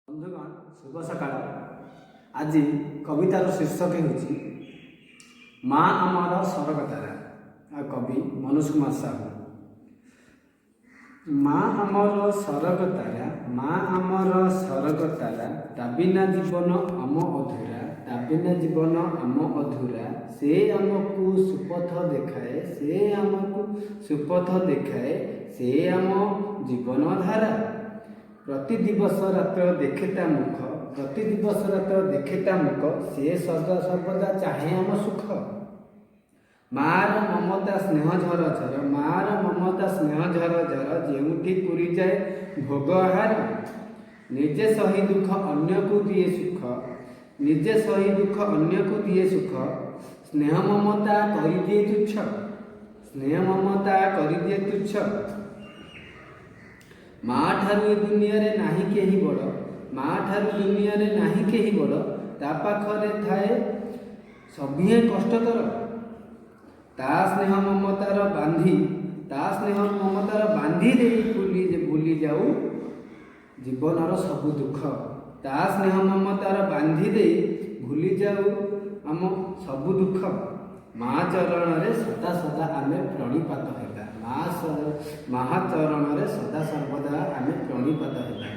बंधुगण शुभ सकाळ। आज कवितार शीर्षक हो माँ आमर सरगतारा। कवि मनोज कुमार साहू। माँ आमर सरगतारा, माँ आमर सरगतारा, ताबिना जीवन आम अधूरा, ताबिना जीवन आम अधूरा। से आमको सुपथ देखाए, से आमको सुपथ देखाए, से आम जीवन धारा। प्रति दिवस रात देखे ता मुख, प्रति दिवस रात देखे ता मुख, से सदा सर्वदा चाहे आम सुख। मार ममता स्नेह झर झर, मार ममता स्नेह झर झर, जेउठी पूरी जाए भोग आहार। निजे सही दुख अन्य को दिए सुख, निजे सही दुख अन्य को दिए सुख। स्नेह ममता करि दिए तुच्छ, स्नेह ममता करि दिए तुच्छ। माँ ठारू ए दुनिया रे नाही केही बड़, माँ ठारू दुनिया रे नाही केही बड़। ता पाखरे थाए सभिए कष्टतर, ता स्नेह ममतार बांधी, ता स्नेह ममतार बांधी दे भूली जाऊ जीवनर सबु दुख। ता स्नेह ममतार बांधी दे भूली जाऊ आम सबु दुख। माँ चरण रे सदा सदा आमे प्रणिपात हेबा, माँ चरण रे सदा सर्वदा आमे प्रणिपात हेबा।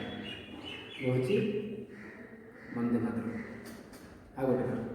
वंदे मातरम। आ गोटे